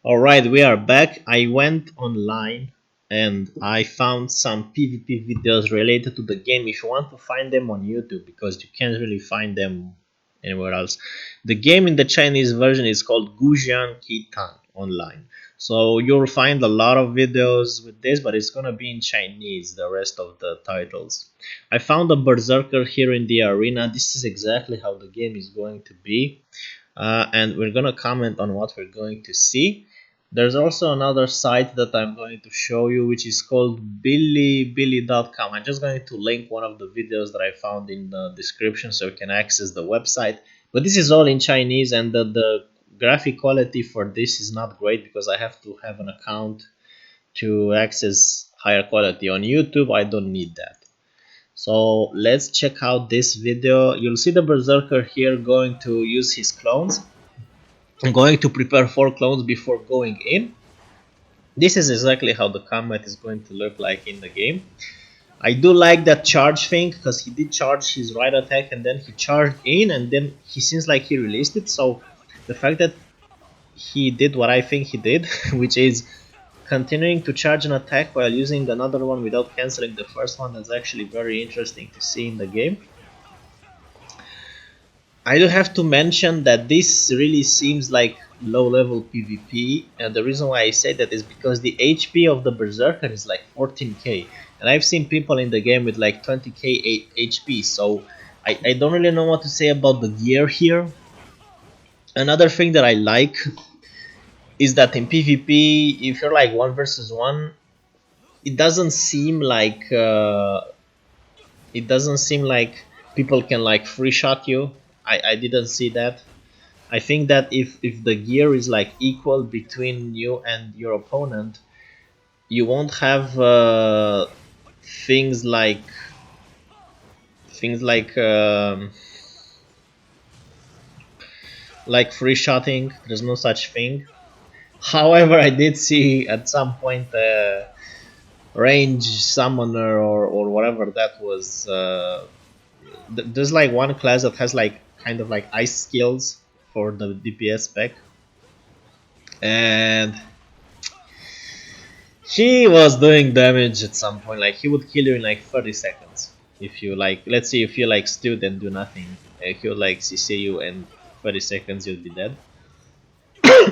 Alright, we are back. I went online and I found some PvP videos related to the game if you want to find them on YouTube because you can't really find them anywhere else. The game in the Chinese version is called Gujian Kitan online. So you'll find a lot of videos with this, but it's gonna be in Chinese, the rest of the titles. I found a Berserker here in the arena. This is exactly how the game is going to be. And we're gonna comment on what we're going to see. There's also another site that I'm going to show you, which is called billy.com. I'm just going to link one of the videos that I found in the description so you can access the website. But this is all in Chinese, and the graphic quality for this is not great because I have to have an account to access higher quality. On YouTube, I don't need that. So let's check out this video. You'll see the Berserker here going to use his clones. I'm going to prepare 4 clones before going in. This is exactly how the combat is going to look like in the game. I do like that charge thing because he did charge his right attack and then he charged in and then he seems like he released it. So the fact that he did what I think he did, which is continuing to charge an attack while using another one without cancelling the first one, is actually very interesting to see in the game. I do have to mention that this really seems like low level PvP, and the reason why I say that is because the HP of the Berserker is like 14k, and I've seen people in the game with like 20k HP, so I don't really know what to say about the gear here. Another thing that I like is that in PvP, if you're like 1 versus 1, it doesn't seem like people can like free shot you. I didn't see that. I think that if the gear is like equal between you and your opponent, you won't have things like things like um, like free shotting. There's no such thing. However, I did see at some point range summoner or whatever that was. There's like one class that has like kind of like ice skills for the DPS spec, and he was doing damage at some point. Like he would kill you in like 30 seconds. If you like, let's say if you like stood and do nothing, he would like CC you and 30 seconds you'll be dead.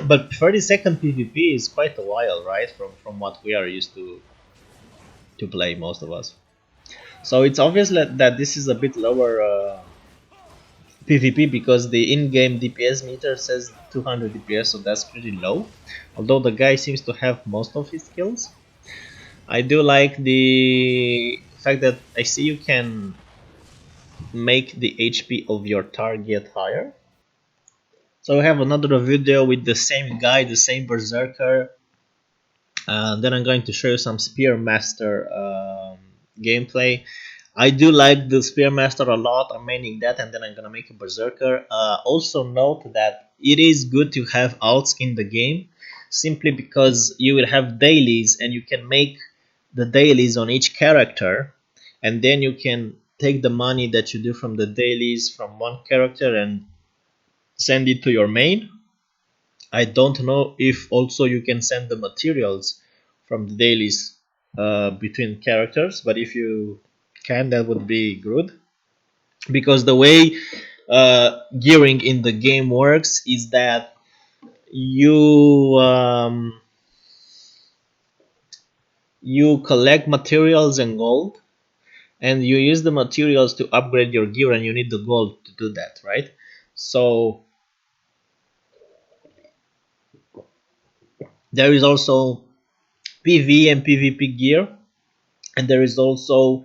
But 30-second PvP is quite a while, right? From what we are used to play, most of us. So it's obvious that this is a bit lower PvP because the in-game DPS meter says 200 DPS, so that's pretty low. Although the guy seems to have most of his kills. I do like the fact that I see you can make the HP of your target higher. So I have another video with the same guy, the same Berserker. Then I'm going to show you some Spearmaster gameplay. I do like the Spearmaster a lot. I'm maining that, and then I'm gonna make a Berserker. Also note that it is good to have alts in the game, simply because you will have dailies, and you can make the dailies on each character, and then you can take the money that you do from the dailies from one character and send it to your main. I don't know if also you can send the materials from the dailies between characters, but if you can, that would be good. Because the way gearing in the game works is that you you collect materials and gold, and you use the materials to upgrade your gear, and you need the gold to do that, right? So there is also PV and PvP gear, and there is also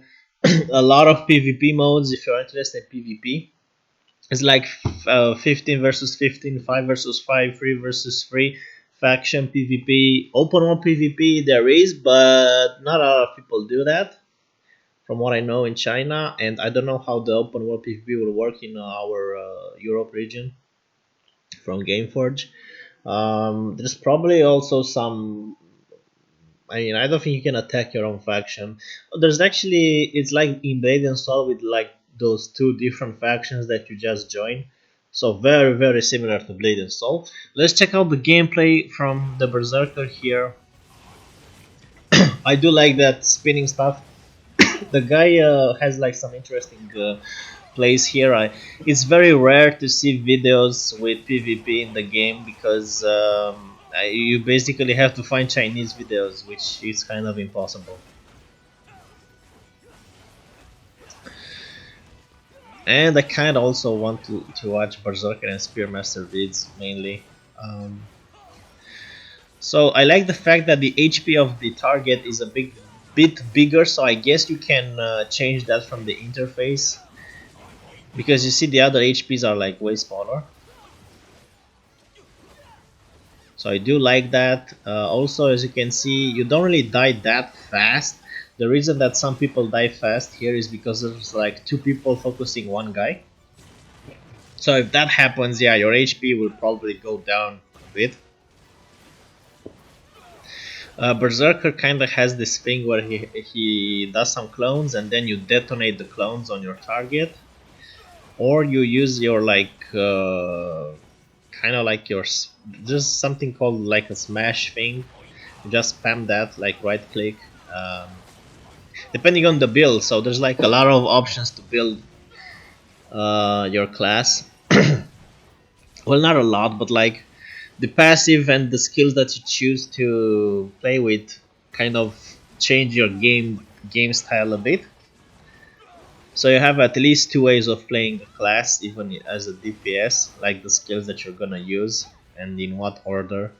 a lot of PvP modes if you're interested in PvP. It's like 15 versus 15, 5 versus 5, 3 versus 3, faction PvP, open world PvP there is, but not a lot of people do that from what I know in China, and I don't know how the open world PvP will work in our Europe region from Gameforge. There's probably also some. I mean, I don't think you can attack your own faction. There's actually, it's like in Blade and Soul with like those two different factions that you just join. So very similar to Blade and Soul. Let's check out the gameplay from the Berserker here. I do like that spinning stuff. The guy has like some interesting plays here. It's very rare to see videos with PvP in the game because you basically have to find Chinese videos, which is kind of impossible. And I kind of also want to watch Berserker and Spearmaster vids mainly. Um, so I like the fact that the HP of the target is a bit bigger, so I guess you can change that from the interface. Because you see the other HPs are like way smaller. So I do like that. Also, as you can see, you don't really die that fast. The reason that some people die fast here is because there's like two people focusing one guy. So if that happens, yeah, your HP will probably go down a bit. Berserker kinda has this thing where he does some clones and then you detonate the clones on your target, or you use your like kind of like your just something called like a smash thing. You just spam that, like right click, depending on the build. So there's like a lot of options to build your class. Well, not a lot, but like the passive and the skills that you choose to play with kind of change your game style a bit. So you have at least two ways of playing the class, even as a DPS, like the skills that you're gonna use and in what order.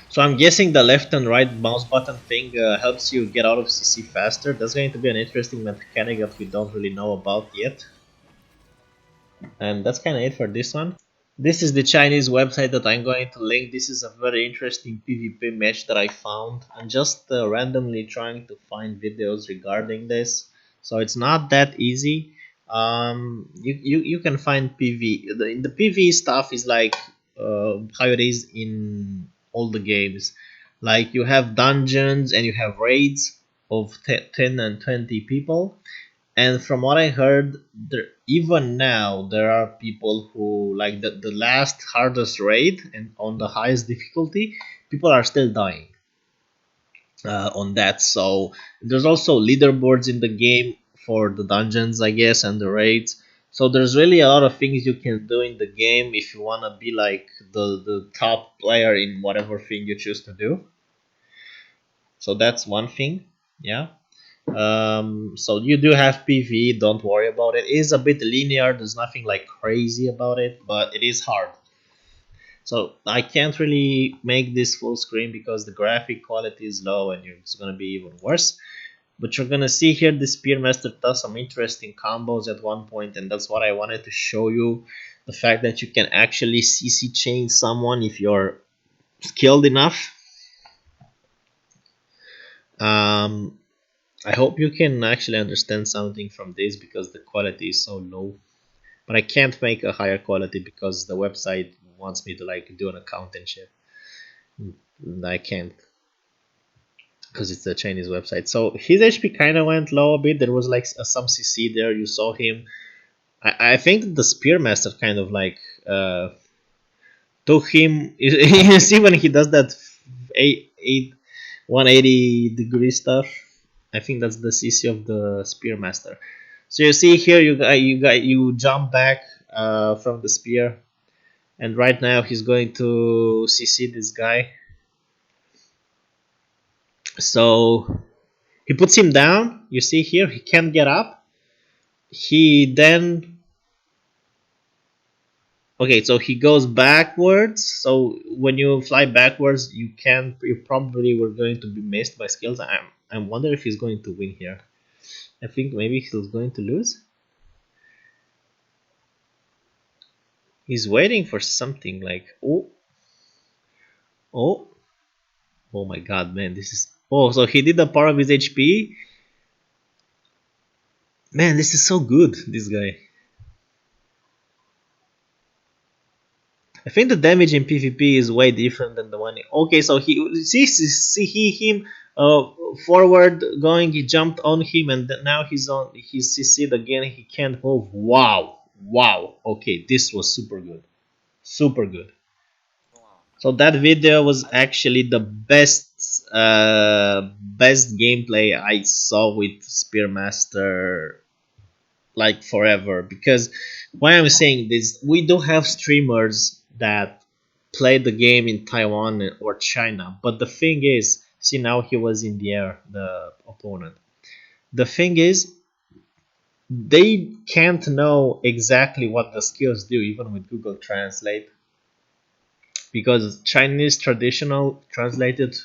So I'm guessing the left and right mouse button thing helps you get out of CC faster. That's going to be an interesting mechanic that we don't really know about yet. And that's kind of it for this one. This is the Chinese website that I'm going to link. This is a very interesting PvP match that I found. I'm just randomly trying to find videos regarding this, so it's not that easy. You can find PV. The PV stuff is like how it is in all the games. Like you have dungeons and you have raids of 10 and 20 people, and from what I heard, even now there are people who like the last hardest raid and on the highest difficulty, people are still dying on that. So there's also leaderboards in the game for the dungeons, I guess, and the raids. So there's really a lot of things you can do in the game if you wanna be like the top player in whatever thing you choose to do. So that's one thing. Yeah. So you do have PvE, don't worry about it. It is a bit linear, there's nothing like crazy about it, but it is hard. So I can't really make this full screen because the graphic quality is low and it's gonna be even worse. But you're gonna see here the Spearmaster does some interesting combos at one point, and that's what I wanted to show you. The fact that you can actually CC chain someone if you're skilled enough. Um, I hope you can actually understand something from this because the quality is so low. But I can't make a higher quality because the website wants me to like do an account and shit. And I can't because it's a Chinese website. So his HP kind of went low a bit. There was like some CC there. You saw him. I think the Spearmaster kind of like took him. You see when he does that 180 degree stuff. I think that's the CC of the Spearmaster. So you see here, you jump back from the spear, and right now he's going to CC this guy. So he puts him down. You see here, he can't get up. He then okay, so he goes backwards. So when you fly backwards, you probably were going to be missed by skills. I wonder if he's going to win here. I think maybe he's going to lose. He's waiting for something like oh oh my god, man, this is so he did the part of his HP. Man, this is so good, this guy. I think the damage in PvP is way different than the one. Okay, so he see him uh, forward going, he jumped on him, and now he's CC'd again. He can't move. Wow, wow. Okay, this was super good, super good. So that video was actually the best gameplay I saw with Spearmaster like forever. Because why I'm saying this, we do have streamers that play the game in Taiwan or China, but the thing is, see, now he was in the air, the opponent. The thing is, they can't know exactly what the skills do even with Google Translate, because Chinese traditional translated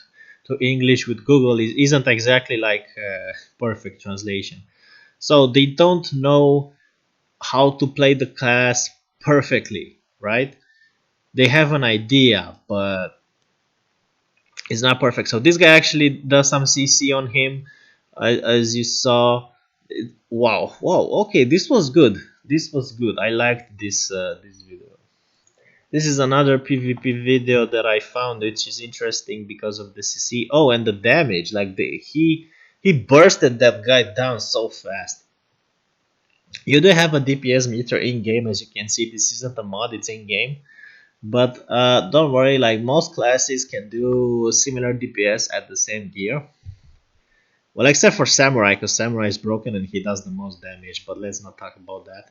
to English with Google isn't exactly like perfect translation. So they don't know how to play the class perfectly, right? They have an idea, but it's not perfect. So this guy actually does some CC on him, as you saw. Wow, wow. Okay, this was good. This was good. I liked this video. This is another PvP video that I found, which is interesting because of the CC. Oh, and the damage. Like he bursted that guy down so fast. You do have a DPS meter in game, as you can see. This isn't a mod; it's in game. But don't worry. Like most classes can do similar DPS at the same gear. Well, except for Samurai, because Samurai is broken and he does the most damage. But let's not talk about that.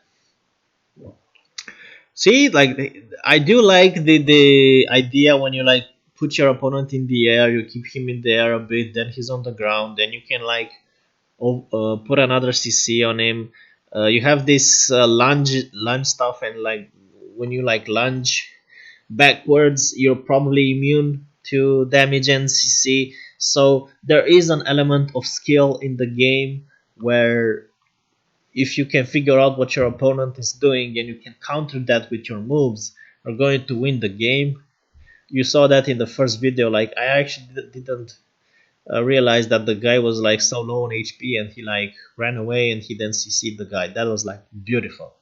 See, like I do like the idea when you like put your opponent in the air, you keep him in the air a bit, then he's on the ground, then you can like put another CC on him. You have this lunge stuff, and like when you like lunge backwards, you're probably immune to damage and CC. So there is an element of skill in the game where if you can figure out what your opponent is doing and you can counter that with your moves, are going to win the game. You saw that in the first video. Like I actually didn't realize that the guy was like so low on HP, and he like ran away and he then CC'd the guy. That was like beautiful.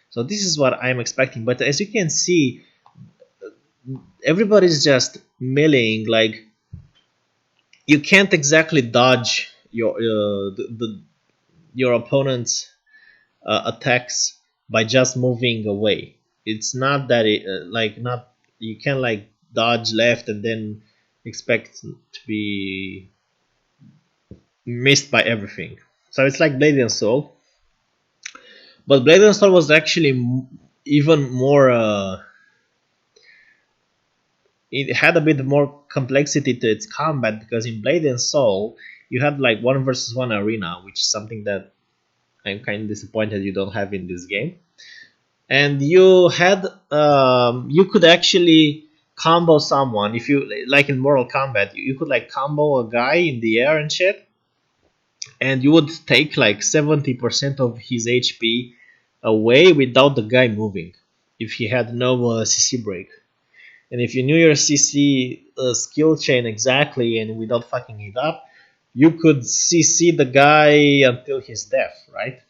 So this is what I'm expecting. But as you can see, everybody's just milling. Like you can't exactly dodge your opponent's attacks by just moving away. It's not that like not, you can like dodge left and then expect to be missed by everything. So it's like Blade and Soul, but Blade and Soul was actually even more. It had a bit more complexity to its combat, because in Blade and Soul you had like one versus one arena, which is something that I'm kind of disappointed you don't have in this game. And you could actually combo someone. If you like in Mortal Kombat, you could like combo a guy in the air and shit, and you would take like 70% of his HP away without the guy moving, if he had no CC break. And if you knew your CC skill chain exactly and without fucking it up, you could CC the guy until his death, right?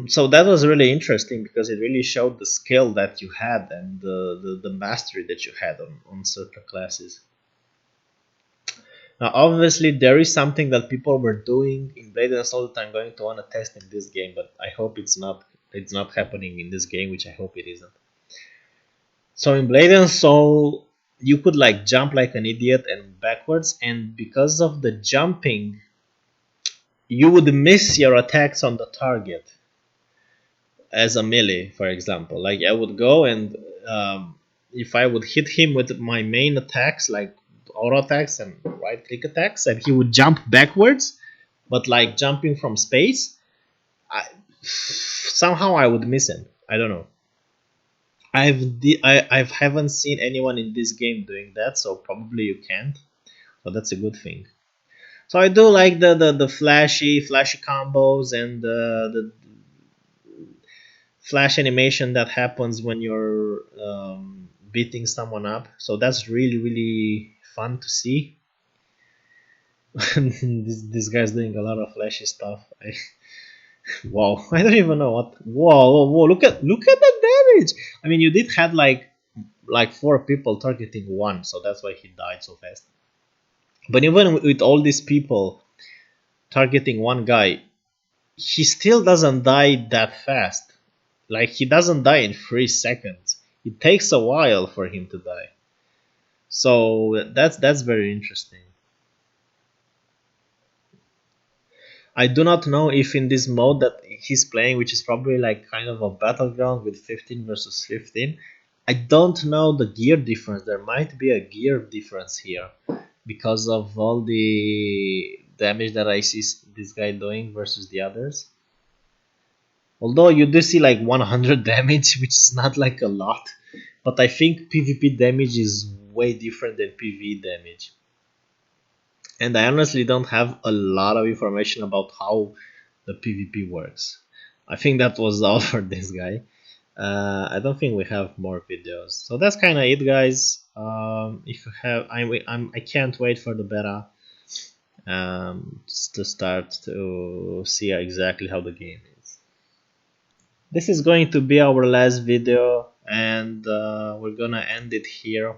So that was really interesting because it really showed the skill that you had and the mastery that you had on certain classes. Now, obviously, there is something that people were doing in Blade and Soul that I'm going to want to test in this game, but I hope it's not happening in this game, which I hope it isn't. So in Blade and Soul, you could like jump like an idiot and backwards, and because of the jumping, you would miss your attacks on the target as a melee, for example. Like I would go and if I would hit him with my main attacks, like auto attacks and right click attacks, and he would jump backwards, but like jumping from space, somehow I would miss him. I don't know. I haven't seen anyone in this game doing that, so probably you can't. So that's a good thing. So I do like the flashy combos and the flash animation that happens when you're beating someone up. So that's really fun to see. This guy's doing a lot of flashy stuff. Wow, I don't even know what. Whoa, whoa, whoa! Look at the damage. I mean, you did had like like 4 people targeting one, so that's why he died so fast. But even with all these people targeting one guy, he still doesn't die that fast. Like he doesn't die in 3 seconds. It takes a while for him to die. So that's very interesting. I do not know if in this mode that he's playing, which is probably like kind of a battleground with 15 versus 15, I don't know the gear difference. There might be a gear difference here because of all the damage that I see this guy doing versus the others. Although you do see like 100 damage, which is not like a lot, but I think PvP damage is way different than PvE damage. And I honestly don't have a lot of information about how the PvP works. I think that was all for this guy. I don't think we have more videos, so that's kind of it, guys. If you have, I can't wait for the beta just to start to see exactly how the game is. This is going to be our last video, and we're gonna end it here.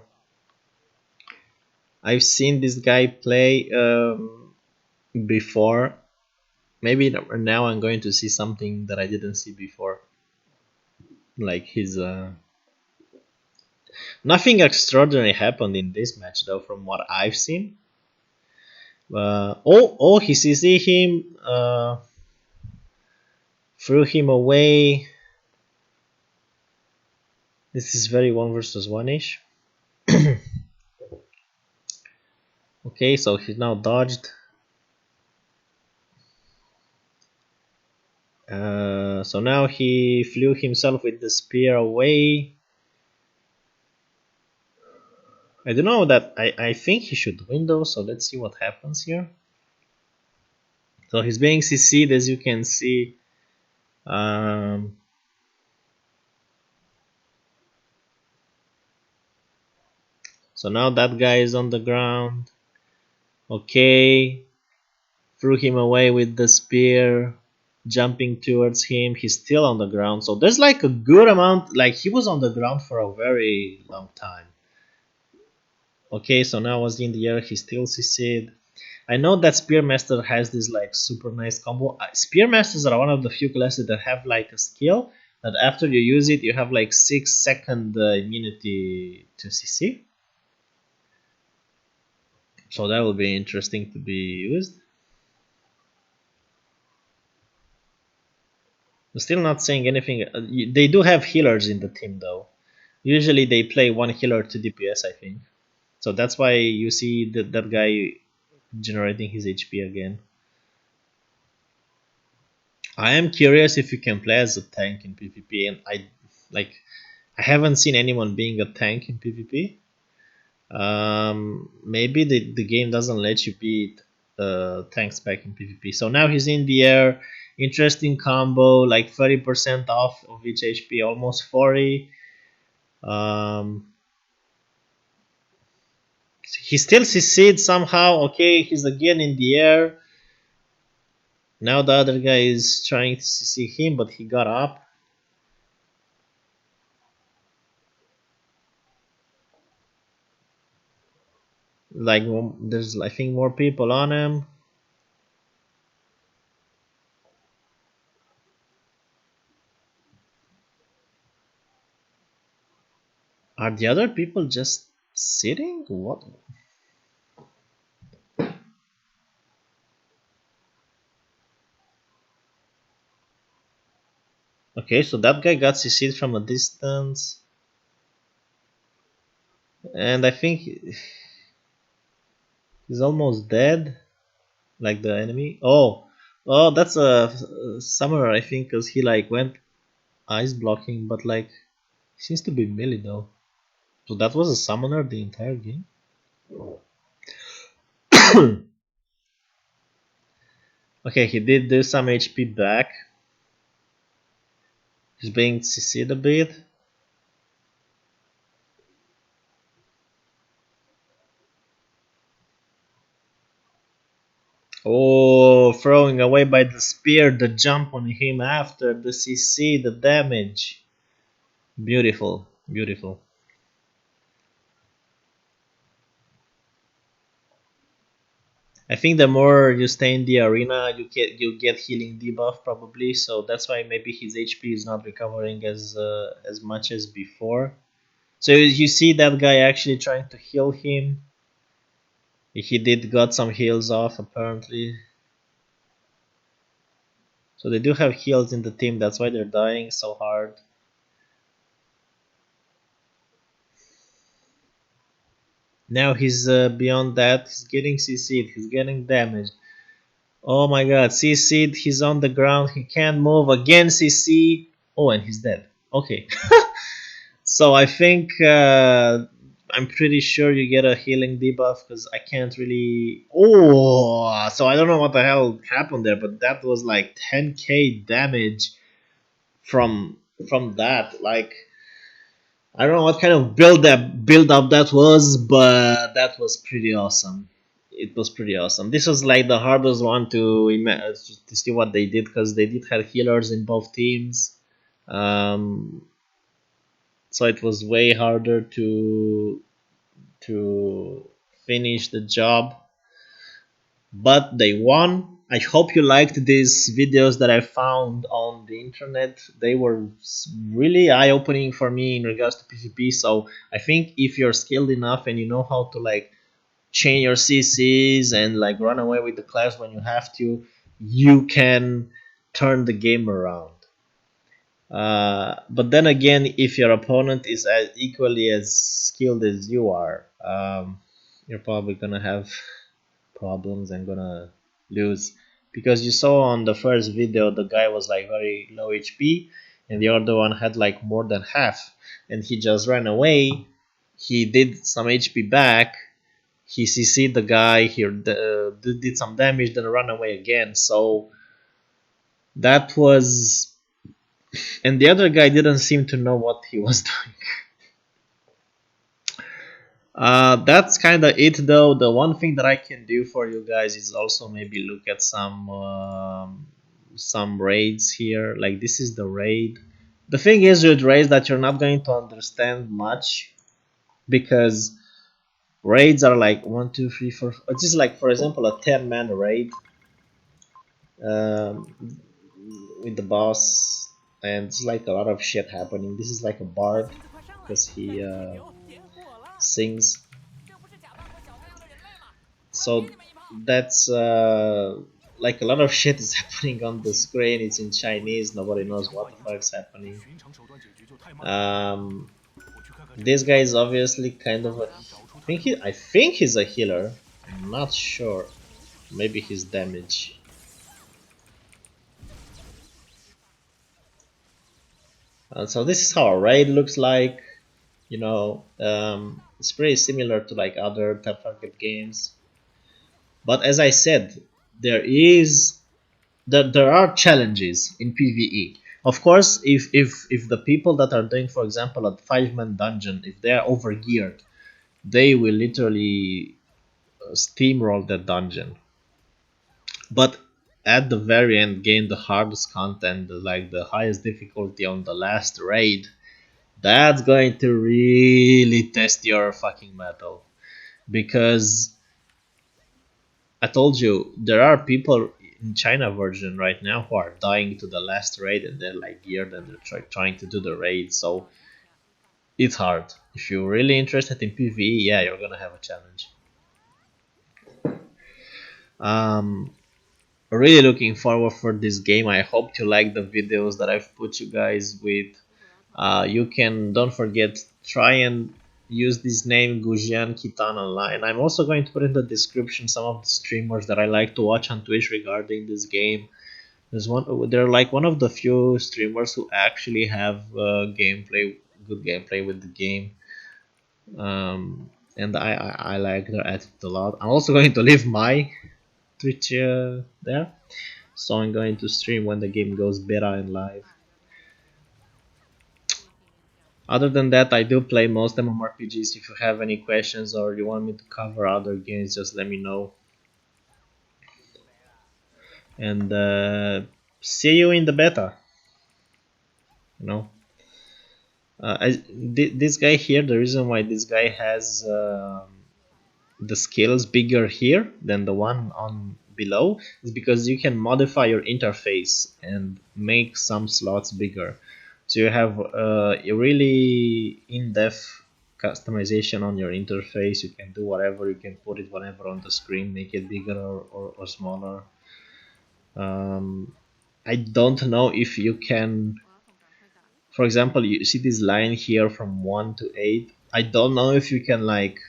I've seen this guy play before. Maybe now I'm going to see something that I didn't see before. Like his nothing extraordinary happened in this match though, from what I've seen. Oh, he CC him, threw him away. This is very 1 versus 1-ish. Okay, so he's now dodged. So now he flew himself with the spear away. I don't know that I think he should win though, so let's see what happens here. So he's being CC'd, as you can see. So now that guy is on the ground. Okay, threw him away with the spear, jumping towards him. He's still on the ground, so there's like a good amount, like he was on the ground for a very long time. Okay, so now was in the air, he still CC'd. I know that Spearmaster has this like super nice combo. Spearmasters are one of the few classes that have like a skill that after you use it, you have like 6-second immunity to CC. So that will be interesting to be used. I'm still not saying anything. They do have healers in the team though. Usually they play one healer to DPS, I think. So that's why you see that guy generating his HP again. I am curious if you can play as a tank in PvP, and I haven't seen anyone being a tank in PvP. Maybe the game doesn't let you beat tanks back in PvP. So now he's in the air. Interesting combo, like 30% off of each HP, almost 40. He still succeeds somehow. Okay, he's again in the air. Now the other guy is trying to see him, but he got up. Like there's I think more people on him. Are the other people just sitting? What? Okay, so that guy got CC'd from a distance. And I think he's almost dead. Like the enemy. Oh, that's a summoner, I think, because he like went ice blocking, but like he seems to be melee though. So that was a summoner the entire game. Okay, he did do some HP back. He's being CC'd a bit. Oh, throwing away by the spear, the jump on him after the CC, the damage. Beautiful, beautiful. I think the more you stay in the arena, you get healing debuff probably. So that's why maybe his HP is not recovering as much as before. So you see that guy actually trying to heal him. He did got some heals off apparently. So they do have heals in the team. That's why they're dying so hard. Now he's beyond that. He's getting CC'd. He's getting damaged. Oh my god, CC'd. He's on the ground. He can't move. Again CC. Oh, and he's dead. Okay. So I think I'm pretty sure you get a healing debuff because I can't really. Oh, so I don't know what the hell happened there, but that was like 10k damage from that. Like I don't know what kind of build up that was, but that was pretty awesome. It was pretty awesome. This was like the hardest one to see what they did because they did have healers in both teams. Um, so it was way harder to finish the job, but they won. I hope you liked these videos that I found on the internet. They were really eye-opening for me in regards to PvP. So I think if you're skilled enough and you know how to like chain your CCs and like run away with the class when you have to, you can turn the game around. But then again, if your opponent is as equally as skilled as you are, you're probably gonna have problems and gonna lose. Because you saw on the first video, the guy was like very low HP, and the other one had like more than half, and he just ran away. He did some HP back. He CC'd the guy. He did some damage, then ran away again. So that was and the other guy didn't seem to know what he was doing. That's kind of it though. The one thing that I can do for you guys is also maybe look at some raids here. Like this is the raid. The thing is with raids that you're not going to understand much because raids are like 1, 2, 3, 4. It's just like for example a 10-man raid um, with the boss, and it's like a lot of shit happening. This is like a bard because he sings. So that's like a lot of shit is happening on the screen. It's in Chinese. Nobody knows what the fuck's happening. Um, this guy is obviously kind of a. I think he's a healer. I'm not sure. Maybe he's damage. So this is how a raid looks like. You know, it's pretty similar to like other tap target games. But as I said, there are challenges in PvE. Of course, if the people that are doing, for example, a 5-man dungeon, if they are overgeared, they will literally steamroll that dungeon. But at the very end, gain the hardest content, like the highest difficulty on the last raid. That's going to really test your fucking metal because I told you there are people in China version right now who are dying to the last raid and they're like geared and they're trying to do the raid. So it's hard. If you're really interested in PvE, yeah, you're gonna have a challenge. Um, really looking forward for this game. I hope you like the videos that I've put you guys with. You can don't forget try and use this name Gujian Kitan online. I'm also going to put in the description some of the streamers that I like to watch on Twitch regarding this game. They're like one of the few streamers who actually have good gameplay with the game. And I like their attitude a lot. I'm also going to leave my Twitch there, so I'm going to stream when the game goes beta and live. Other than that, I do play most MMORPGs. If you have any questions or you want me to cover other games, just let me know. And see you in the beta. You know, this guy here. The reason why this guy has the skills bigger here than the one on below is because you can modify your interface and make some slots bigger. So you have a really in-depth customization on your interface. You can do whatever, you can put it whatever on the screen, make it bigger or smaller. I don't know if you can, for example, you see this line here from 1 to 8. I don't know if you can like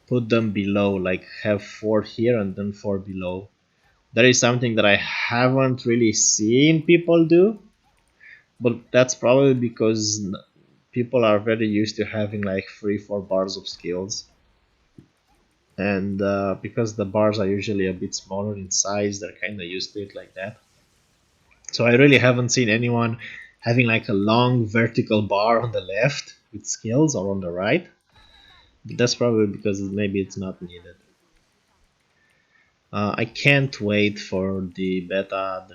put them below, like have 4 here and then 4 below. That is something that I haven't really seen people do, but that's probably because people are very used to having like 3-4 bars of skills, and because the bars are usually a bit smaller in size, they're kind of used to it like that. So I really haven't seen anyone having like a long vertical bar on the left with skills or on the right, but that's probably because maybe it's not needed. I can't wait for the beta.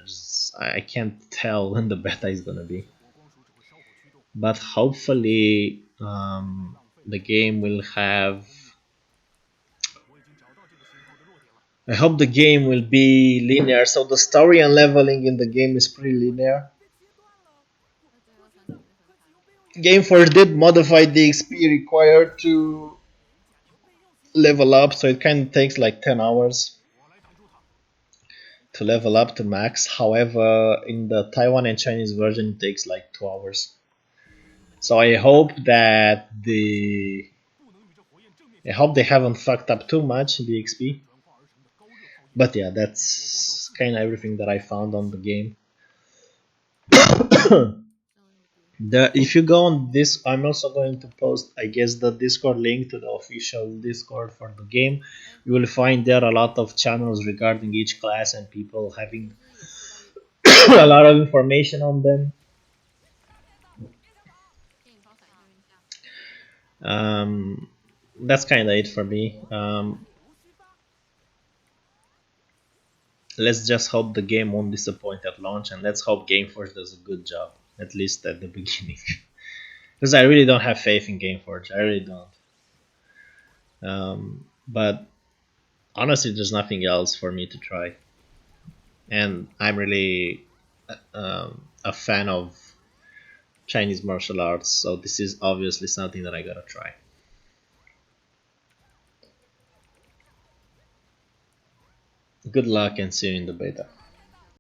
I can't tell when the beta is gonna be, but hopefully the game will have. I hope the game will be linear. So the story and leveling in the game is pretty linear. Gameforce did modify the XP required to level up, so it kind of takes like 10 hours to level up to max. However, in the Taiwan and Chinese version, it takes like 2 hours. So I hope they haven't fucked up too much in the XP. But yeah, that's kind of everything that I found on the game. If you go on this, I'm also going to post, I guess, the Discord link to the official Discord for the game. You will find there a lot of channels regarding each class and people having a lot of information on them. Um, that's kind of it for me. Let's just hope the game won't disappoint at launch, and let's hope Gameforge does a good job, at least at the beginning. Because I really don't have faith in Gameforge. I really don't. But honestly, there's nothing else for me to try, and I'm really a fan of Chinese martial arts, so this is obviously something that I gotta try. Good luck and see you in the beta.